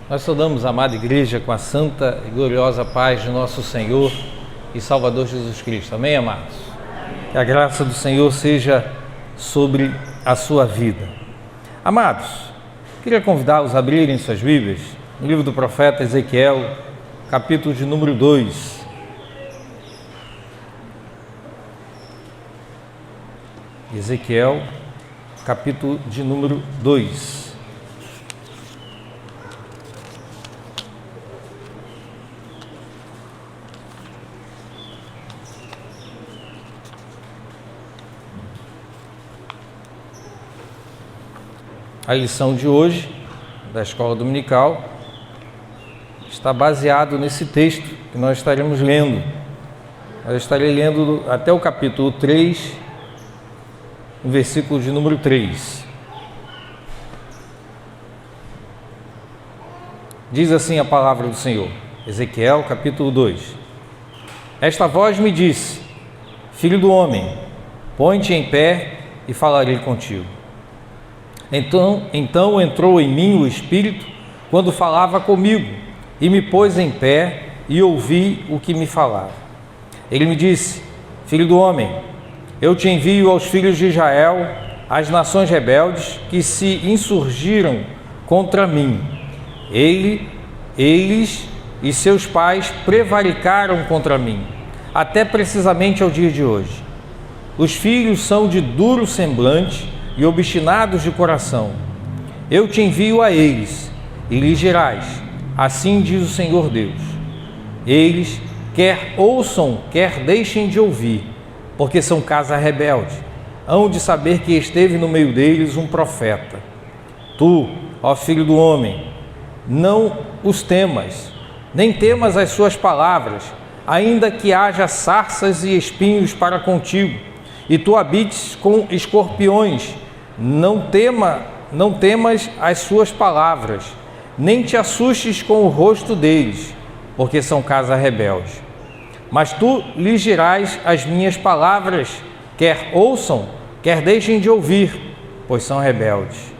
Nós saudamos a amada igreja com a santa e gloriosa paz de nosso Senhor e Salvador Jesus Cristo. Amém, amados? Que a graça do Senhor seja sobre a sua vida. Amados, queria convidá-los a abrirem suas Bíblias no livro do profeta Ezequiel, capítulo de número 2. Ezequiel, capítulo de número 2. A lição de hoje, da Escola Dominical, está baseado nesse texto que nós estaremos lendo. Eu estarei lendo até o capítulo 3, no versículo de número 3. Diz assim a palavra do Senhor, Ezequiel, capítulo 2. Esta voz me disse: Filho do homem, põe-te em pé e falarei contigo. Então entrou em mim o Espírito quando falava comigo, e me pôs em pé e ouvi o que me falava. Ele me disse: Filho do homem, eu te envio aos filhos de Israel, às nações rebeldes que se insurgiram contra mim. Eles e seus pais prevaricaram contra mim, até precisamente ao dia de hoje. Os filhos são de duro semblante e obstinados de coração. Eu te envio a eles, e lhes dirás: assim diz o Senhor Deus. Eles quer ouçam, quer deixem de ouvir, porque são casa rebelde. Hão de saber que esteve no meio deles um profeta. Tu, ó filho do homem, não os temas, nem temas as suas palavras, ainda que haja sarças e espinhos para contigo, e tu habites com escorpiões. Não temas as suas palavras, nem te assustes com o rosto deles, porque são casa rebelde. Mas tu lhes dirás as minhas palavras, quer ouçam, quer deixem de ouvir, pois são rebeldes.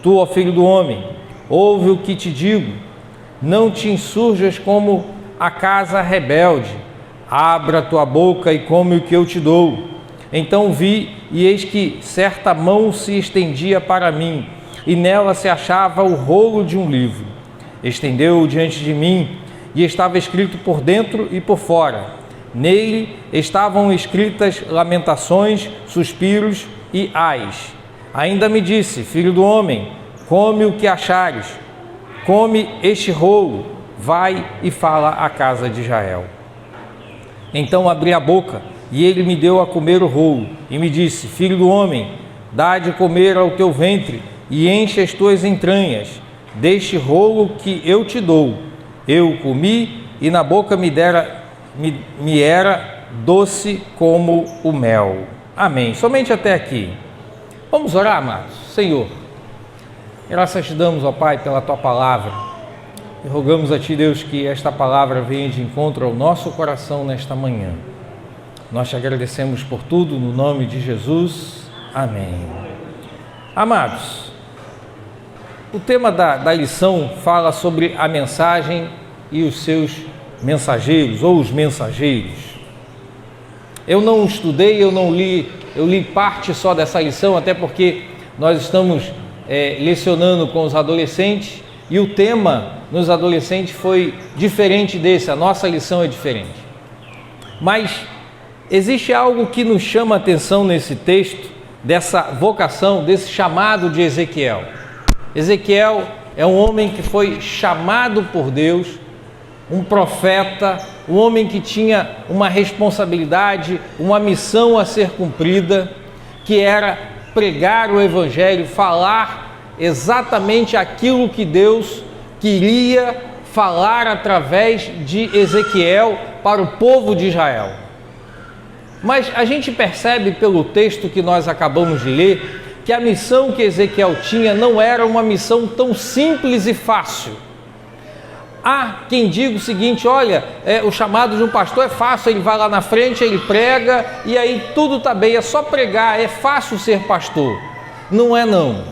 Tu, ó filho do homem, ouve o que te digo, não te insurjas como a casa rebelde. Abra tua boca e come o que eu te dou. Então vi, e eis que certa mão se estendia para mim, e nela se achava o rolo de um livro. Estendeu-o diante de mim, e estava escrito por dentro e por fora. Nele estavam escritas lamentações, suspiros e ais. Ainda me disse: Filho do homem, come o que achares, come este rolo, vai e fala à casa de Israel. Então abri a boca, e ele me deu a comer o rolo, e me disse: Filho do homem, dá de comer ao teu ventre, e enche as tuas entranhas, deste rolo que eu te dou. Eu comi, e na boca me era doce como o mel. Amém. Somente até aqui. Vamos orar, amados. Senhor, graças te damos, ó Pai, pela tua palavra, e rogamos a ti, Deus, que esta palavra venha de encontro ao nosso coração nesta manhã. Nós te agradecemos por tudo, no nome de Jesus. Amém. Amados, o tema da lição fala sobre a mensagem e os seus mensageiros, ou os mensageiros. Eu não estudei, eu li parte só dessa lição, até porque nós estamos lecionando com os adolescentes, e o tema nos adolescentes foi diferente desse, a nossa lição é diferente. Mas existe algo que nos chama a atenção nesse texto, dessa vocação, desse chamado de Ezequiel. Ezequiel é um homem que foi chamado por Deus, um profeta, um homem que tinha uma responsabilidade, uma missão a ser cumprida, que era pregar o Evangelho, falar exatamente aquilo que Deus queria falar através de Ezequiel para o povo de Israel. Mas a gente percebe pelo texto que nós acabamos de ler que a missão que Ezequiel tinha não era uma missão tão simples e fácil. Há quem diga o seguinte: olha, o chamado de um pastor é fácil, ele vai lá na frente, ele prega e aí tudo está bem, é só pregar, é fácil ser pastor. Não é não.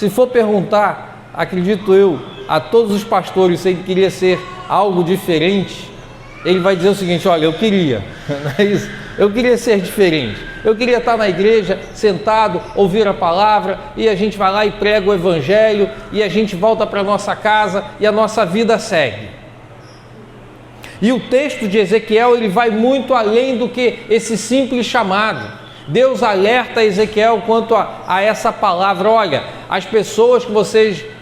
Se for perguntar, acredito eu, a todos os pastores se ele queria ser algo diferente, ele vai dizer o seguinte: olha, eu queria, não é isso? Eu queria ser diferente, eu queria estar na igreja, sentado, ouvir a palavra, e a gente vai lá e prega o evangelho, e a gente volta para a nossa casa, e a nossa vida segue. E o texto de Ezequiel, ele vai muito além do que esse simples chamado. Deus alerta Ezequiel quanto a essa palavra: olha, as pessoas que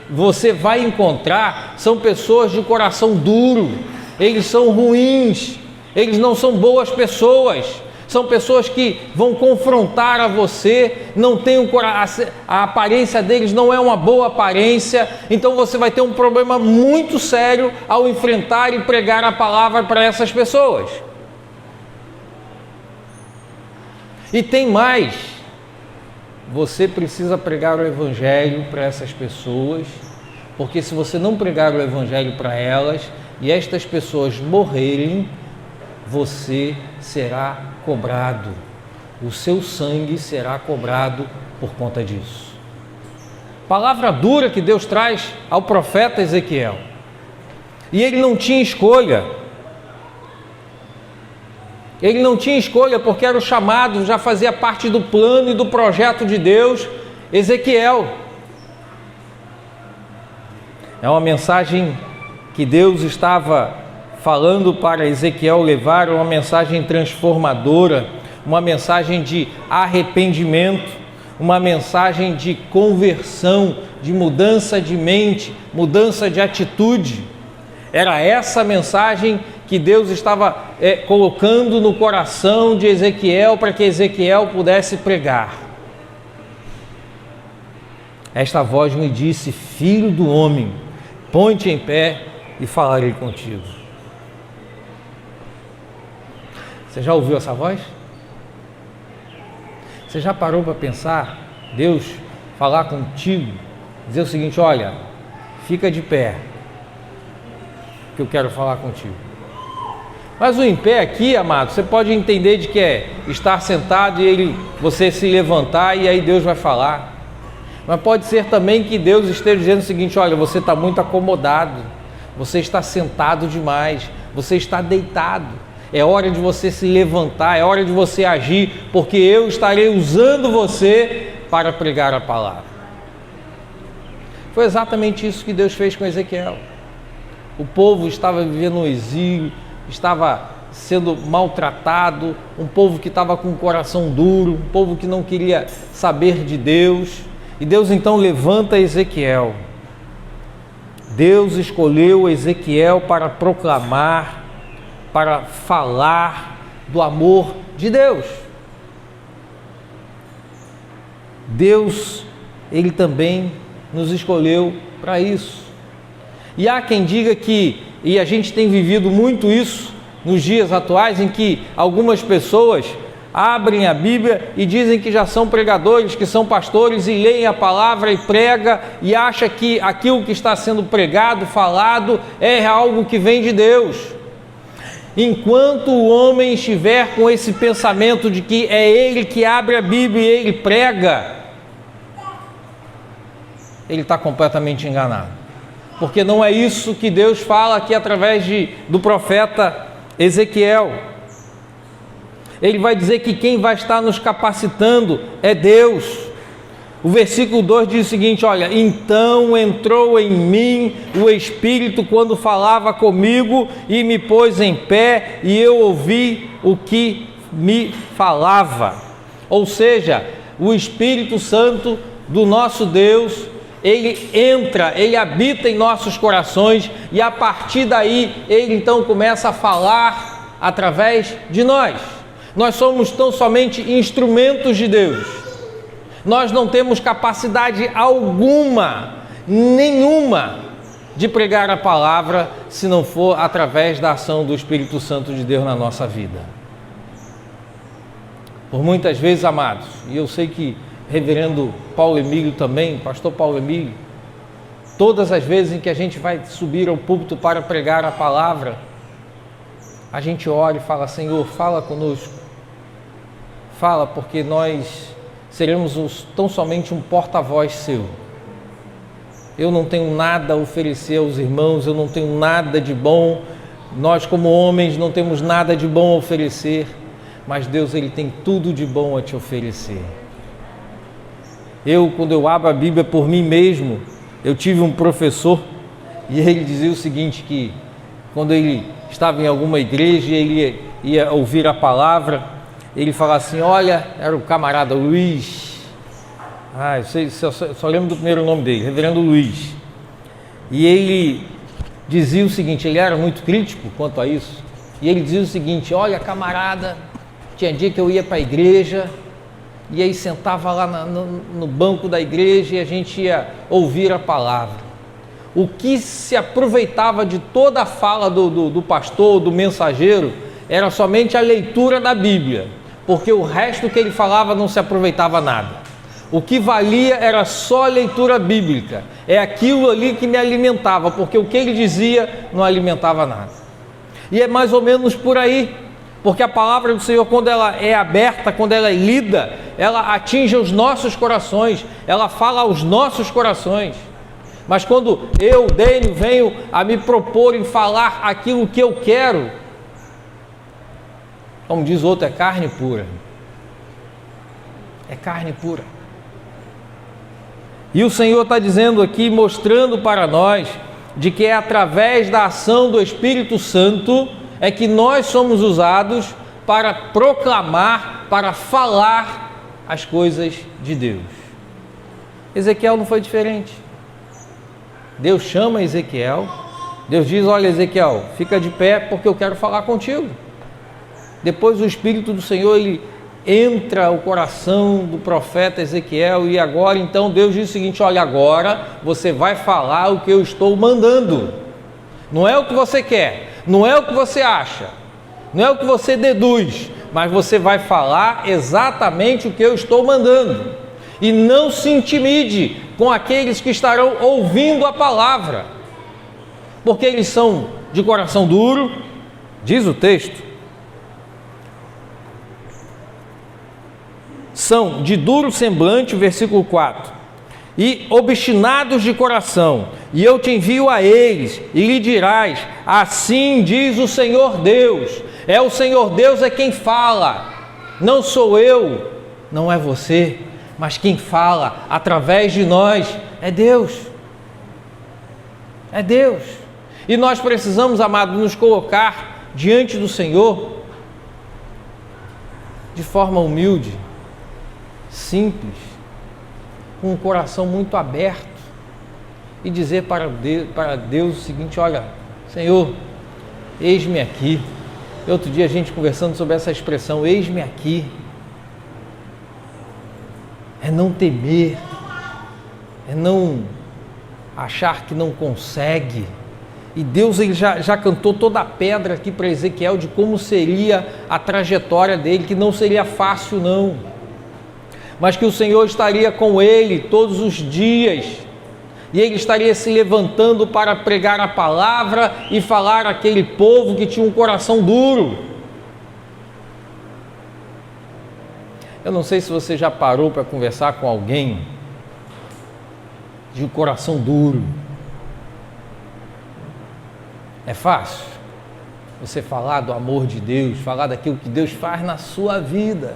você vai encontrar são pessoas de coração duro, eles são ruins, eles não são boas pessoas, são pessoas que vão confrontar a você, não tem a aparência deles não é uma boa aparência, então você vai ter um problema muito sério ao enfrentar e pregar a palavra para essas pessoas. E tem mais, você precisa pregar o evangelho para essas pessoas, porque se você não pregar o evangelho para elas e estas pessoas morrerem, você será cobrado, o seu sangue será cobrado por conta disso. Palavra dura que Deus traz ao profeta Ezequiel. E ele não tinha escolha. Ele não tinha escolha porque era o chamado, já fazia parte do plano e do projeto de Deus. Ezequiel. É uma mensagem que Deus estava falando para Ezequiel levar, uma mensagem transformadora, uma mensagem de arrependimento, uma mensagem de conversão, de mudança de mente, mudança de atitude. Era essa mensagem que Deus estava colocando no coração de Ezequiel para que Ezequiel pudesse pregar. Esta voz me disse: filho do homem, põe-te em pé e falarei contigo. Você já ouviu essa voz? Você já parou para pensar Deus falar contigo, dizer o seguinte: olha, fica de pé, que eu quero falar contigo. Mas o em pé aqui, amado, você pode entender de que é estar sentado e você se levantar e aí Deus vai falar. Mas pode ser também que Deus esteja dizendo o seguinte: olha, você está muito acomodado, você está sentado demais, você está deitado. É hora de você se levantar, é hora de você agir, porque eu estarei usando você para pregar a palavra. Foi exatamente isso que Deus fez com Ezequiel. O povo estava vivendo um exílio, estava sendo maltratado, um povo que estava com o coração duro, um povo que não queria saber de Deus. E Deus então levanta Ezequiel. Deus escolheu Ezequiel para proclamar, para falar do amor de Deus. Deus, Ele também nos escolheu para isso. E há quem diga que, e a gente tem vivido muito isso nos dias atuais, em que algumas pessoas abrem a Bíblia e dizem que já são pregadores, que são pastores, e leem a palavra e prega e acha que aquilo que está sendo pregado, falado, é algo que vem de Deus. Enquanto o homem estiver com esse pensamento de que é ele que abre a Bíblia e ele prega, ele está completamente enganado. Porque não é isso que Deus fala aqui através do profeta Ezequiel. Ele vai dizer que quem vai estar nos capacitando é Deus. O versículo 2 diz o seguinte: olha, então entrou em mim o Espírito quando falava comigo e me pôs em pé e eu ouvi o que me falava. Ou seja, o Espírito Santo do nosso Deus, ele entra, ele habita em nossos corações e a partir daí ele então começa a falar através de nós. Nós somos tão somente instrumentos de Deus. Nós não temos capacidade alguma, nenhuma, de pregar a palavra se não for através da ação do Espírito Santo de Deus na nossa vida. Por muitas vezes, amados, e eu sei que reverendo Paulo Emílio também, pastor Paulo Emílio, todas as vezes em que a gente vai subir ao púlpito para pregar a palavra, a gente ora e fala: Senhor, fala conosco, fala, porque nós seremos tão somente um porta-voz seu. eu não tenho nada a oferecer aos irmãos, eu não tenho nada de bom, nós como homens não temos nada de bom a oferecer, mas Deus, Ele tem tudo de bom a te oferecer. Quando eu abro a Bíblia por mim mesmo, eu tive um professor e ele dizia o seguinte, que quando ele estava em alguma igreja e ele ia ouvir a palavra, ele falava assim, olha, era o camarada Luiz, eu só lembro do primeiro nome dele, reverendo Luiz, e ele dizia o seguinte, ele era muito crítico quanto a isso, e ele dizia o seguinte, olha camarada, tinha dia que eu ia para a igreja, e aí sentava lá no banco da igreja e a gente ia ouvir a palavra. O que se aproveitava de toda a fala do pastor, do mensageiro, era somente a leitura da Bíblia, porque o resto que ele falava não se aproveitava nada. O que valia era só a leitura bíblica, é aquilo ali que me alimentava, porque o que ele dizia não alimentava nada. E é mais ou menos por aí, porque a palavra do Senhor, quando ela é aberta, quando ela é lida, ela atinge os nossos corações, ela fala aos nossos corações. Mas quando eu, Dênio, venho a me propor em falar aquilo que eu quero, como diz o outro, é carne pura. É carne pura. E o Senhor está dizendo aqui, mostrando para nós, de que é através da ação do Espírito Santo é que nós somos usados para proclamar, para falar as coisas de Deus. Ezequiel não foi diferente. Deus chama Ezequiel, Deus diz, olha Ezequiel, fica de pé porque eu quero falar contigo. Depois o Espírito do Senhor, ele entra o coração do profeta Ezequiel e agora então Deus diz o seguinte, olha, agora você vai falar o que eu estou mandando. Não é o que você quer, não é o que você acha, não é o que você deduz, mas você vai falar exatamente o que eu estou mandando. E não se intimide com aqueles que estarão ouvindo a palavra, porque eles são de coração duro, diz o texto, são de duro semblante, versículo 4, e obstinados de coração, e eu te envio a eles, e lhe dirás, assim diz o Senhor Deus. É o Senhor Deus é quem fala, não sou eu, não é você, mas quem fala através de nós é Deus. É Deus. E nós precisamos, amados, nos colocar diante do Senhor de forma humilde, simples, com um coração muito aberto e dizer para Deus o seguinte, olha, Senhor, eis-me aqui. Outro dia a gente conversando sobre essa expressão, eis-me aqui. É não temer, é não achar que não consegue. E Deus ele já cantou toda a pedra aqui para Ezequiel de como seria a trajetória dele, que não seria fácil não, mas que o Senhor estaria com ele todos os dias, e ele estaria se levantando para pregar a palavra e falar àquele povo que tinha um coração duro. Eu não sei se você já parou para conversar com alguém de um coração duro. É fácil você falar do amor de Deus, falar daquilo que Deus faz na sua vida.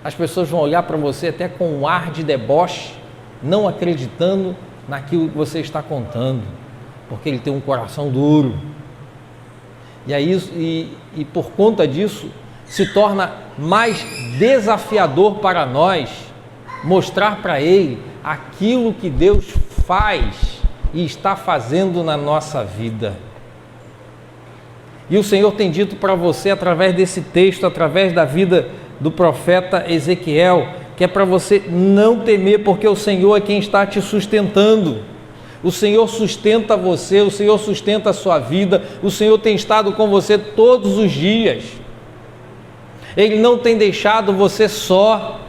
As pessoas vão olhar para você até com um ar de deboche, não acreditando naquilo que você está contando, porque ele tem um coração duro. E aí, e por conta disso, se torna mais desafiador para nós mostrar para ele aquilo que Deus faz e está fazendo na nossa vida. E o Senhor tem dito para você, através desse texto, através da vida do profeta Ezequiel, que é para você não temer, porque o Senhor é quem está te sustentando. O Senhor sustenta você, o Senhor sustenta a sua vida, o Senhor tem estado com você todos os dias. Ele não tem deixado você só,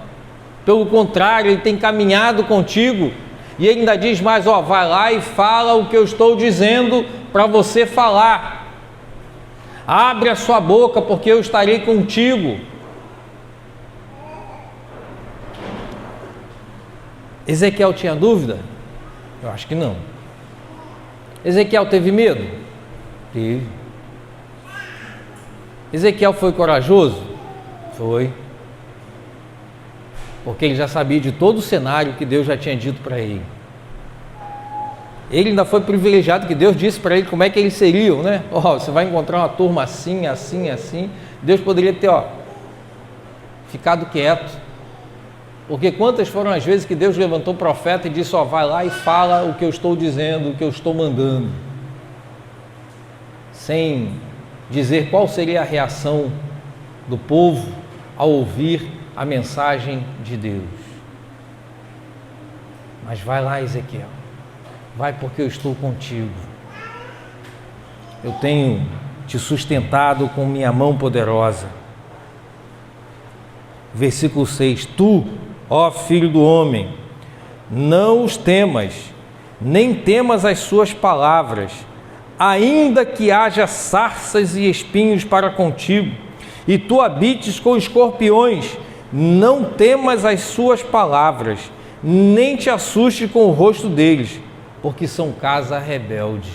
pelo contrário, Ele tem caminhado contigo, e Ele ainda diz mais, vai lá e fala o que eu estou dizendo para você falar. Abre a sua boca, porque eu estarei contigo. Ezequiel tinha dúvida? Eu acho que não. Ezequiel teve medo? Teve. Ezequiel foi corajoso? Foi. Porque ele já sabia de todo o cenário que Deus já tinha dito para ele. Ele ainda foi privilegiado, que Deus disse para ele como é que eles seriam, né? Você vai encontrar uma turma assim, assim, assim. Deus poderia ter, ficado quieto. Porque quantas foram as vezes que Deus levantou o profeta e disse, vai lá e fala o que eu estou dizendo, o que eu estou mandando. Sem dizer qual seria a reação do povo ao ouvir a mensagem de Deus. Mas vai lá, Ezequiel. Vai, porque eu estou contigo. Eu tenho te sustentado com minha mão poderosa. Versículo 6. Tu, ó filho do homem, não os temas, nem temas as suas palavras, ainda que haja sarças e espinhos para contigo, e tu habites com escorpiões, não temas as suas palavras, nem te assuste com o rosto deles, porque são casa rebelde.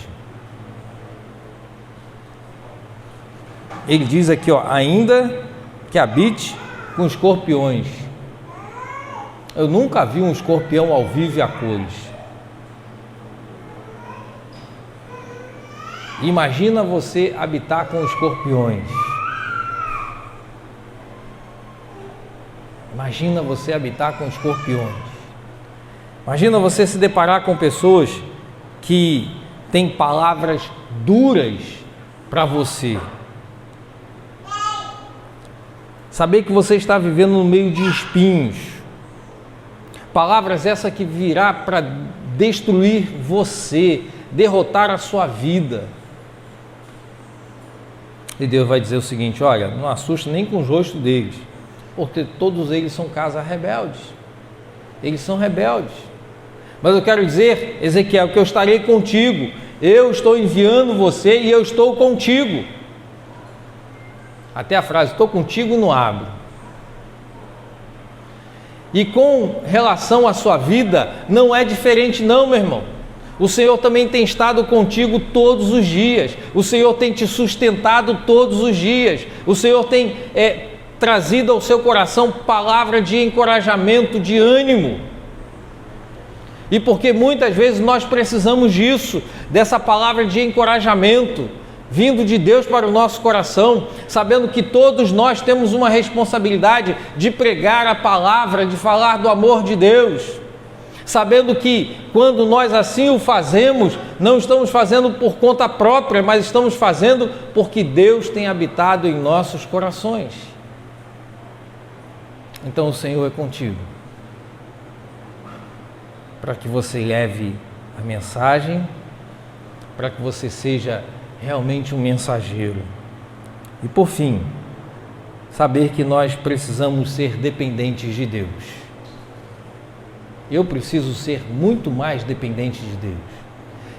Ele diz aqui, ainda que habite com escorpiões. Eu nunca vi um escorpião ao vivo e a cores. Imagina você habitar com escorpiões. Imagina você habitar com escorpiões. Imagina você se deparar com pessoas que têm palavras duras para você. Saber que você está vivendo no meio de espinhos. Palavras essas que virá para destruir você, derrotar a sua vida. E Deus vai dizer o seguinte, não assusta nem com os rostos deles, porque todos eles são casa rebeldes. Eles são rebeldes. Mas eu quero dizer, Ezequiel, que eu estarei contigo. Eu estou enviando você e eu estou contigo. Até a frase, estou contigo, não abro. E com relação à sua vida, não é diferente não, meu irmão. O Senhor também tem estado contigo todos os dias. O Senhor tem te sustentado todos os dias. O Senhor tem trazido ao seu coração palavra de encorajamento, de ânimo. E porque muitas vezes nós precisamos disso, dessa palavra de encorajamento, vindo de Deus para o nosso coração, sabendo que todos nós temos uma responsabilidade de pregar a palavra, de falar do amor de Deus, sabendo que quando nós assim o fazemos, não estamos fazendo por conta própria, mas estamos fazendo porque Deus tem habitado em nossos corações. Então o Senhor é contigo, para que você leve a mensagem, para que você seja realmente um mensageiro. E por fim, saber que nós precisamos ser dependentes de Deus. Eu preciso ser muito mais dependente de Deus.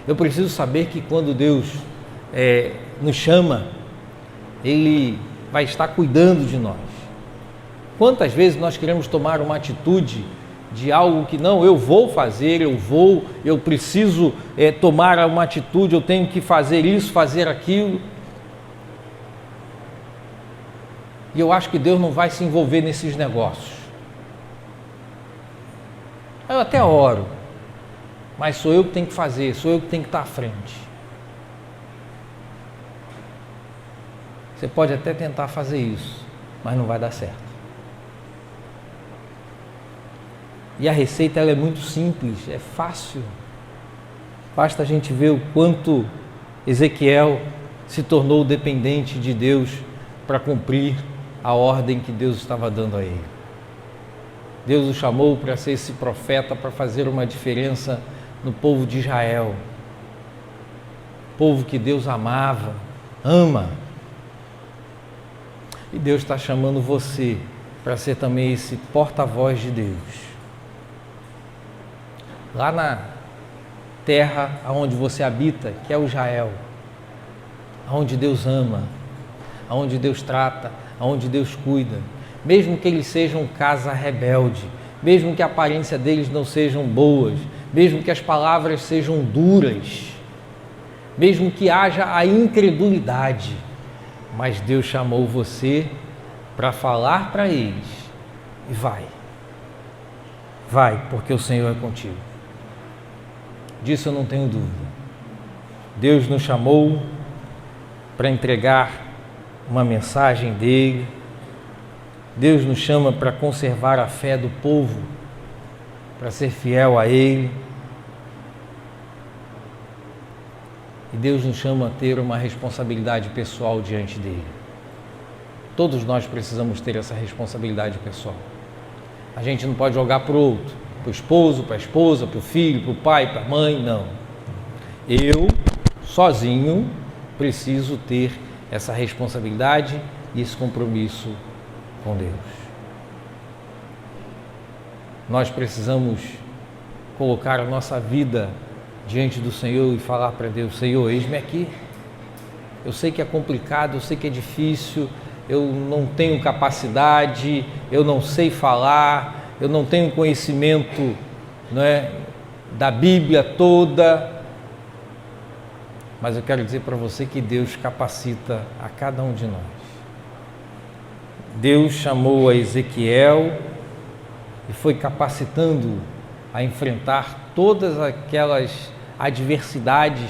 Eu preciso saber que quando Deus nos chama, Ele vai estar cuidando de nós. Quantas vezes nós queremos tomar uma atitude de algo que não, eu vou fazer, eu preciso tomar uma atitude, eu tenho que fazer isso, fazer aquilo. E eu acho que Deus não vai se envolver nesses negócios. Eu até oro, mas sou eu que tenho que fazer, sou eu que tenho que estar à frente. Você pode até tentar fazer isso, mas não vai dar certo. E a receita ela é muito simples, é fácil. Basta a gente ver o quanto Ezequiel se tornou dependente de Deus para cumprir a ordem que Deus estava dando a ele. Deus o chamou para ser esse profeta, para fazer uma diferença no povo de Israel. Povo que Deus amava, ama. E Deus está chamando você para ser também esse porta-voz de Deus. Lá na terra onde você habita, que é o Israel, onde Deus ama, onde Deus trata, onde Deus cuida, mesmo que eles sejam casa rebelde, mesmo que a aparência deles não sejam boas, mesmo que as palavras sejam duras, mesmo que haja a incredulidade, mas Deus chamou você para falar para eles, e vai, porque o Senhor é contigo. Disso eu não tenho dúvida. Deus nos chamou para entregar uma mensagem dele. Deus nos chama para conservar a fé do povo, para ser fiel a ele. E Deus nos chama a ter uma responsabilidade pessoal diante dele. Todos nós precisamos ter essa responsabilidade pessoal. A gente não pode jogar para o outro, para o esposo, para a esposa, para o filho, para o pai, para a mãe, não. Eu, sozinho, preciso ter essa responsabilidade e esse compromisso com Deus. Nós precisamos colocar a nossa vida diante do Senhor e falar para Deus: Senhor, eis-me aqui. Eu sei que é complicado, eu sei que é difícil, eu não tenho capacidade, eu não sei falar, eu não tenho conhecimento, não é, da Bíblia toda, mas eu quero dizer para você que Deus capacita a cada um de nós. Deus chamou a Ezequiel e foi capacitando a enfrentar todas aquelas adversidades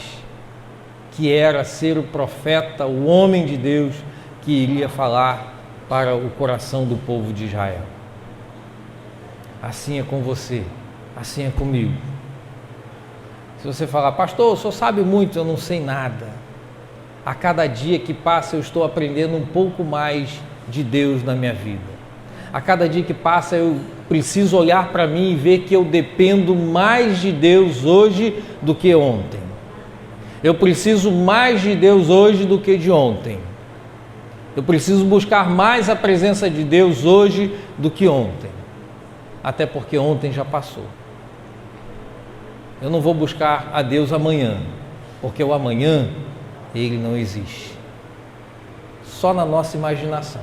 que era ser o profeta, o homem de Deus que iria falar para o coração do povo de Israel. Assim é com você, assim é comigo. Se você falar: pastor, o senhor sabe muito, eu não sei nada. A cada dia que passa eu estou aprendendo um pouco mais de Deus na minha vida. A cada dia que passa eu preciso olhar para mim e ver que eu dependo mais de Deus hoje do que ontem. Eu preciso mais de Deus hoje do que de ontem. Eu preciso buscar mais a presença de Deus hoje do que ontem. Até porque ontem já passou. Eu não vou buscar a Deus amanhã, porque o amanhã, ele não existe. Só na nossa imaginação.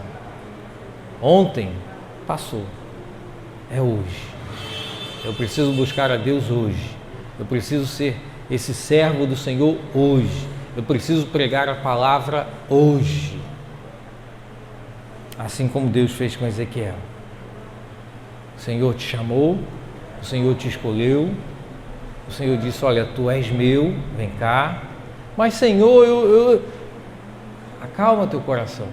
Ontem passou, é hoje. Eu preciso buscar a Deus hoje. Eu preciso ser esse servo do Senhor hoje. Eu preciso pregar a palavra hoje. Assim como Deus fez com Ezequiel. O Senhor te chamou, o Senhor te escolheu, o Senhor disse: olha, tu és meu, vem cá. Mas Senhor, acalma teu coração.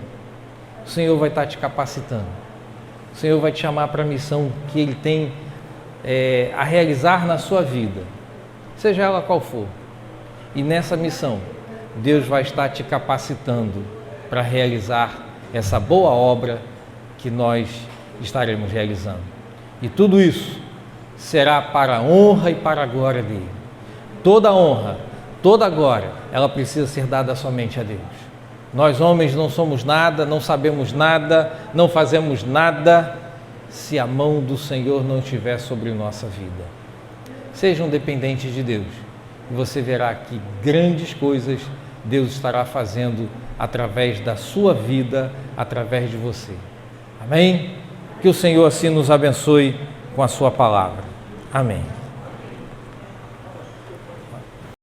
O Senhor vai estar te capacitando. O Senhor vai te chamar para a missão que Ele tem a realizar na sua vida, seja ela qual for. E nessa missão, Deus vai estar te capacitando para realizar essa boa obra que nós estaremos realizando. E tudo isso será para a honra e para a glória dele. Toda honra, toda glória, ela precisa ser dada somente a Deus. Nós homens não somos nada, não sabemos nada, não fazemos nada, se a mão do Senhor não estiver sobre nossa vida. Sejam dependentes de Deus, e você verá que grandes coisas Deus estará fazendo através da sua vida, através de você. Amém? Que o Senhor assim nos abençoe com a sua palavra. Amém.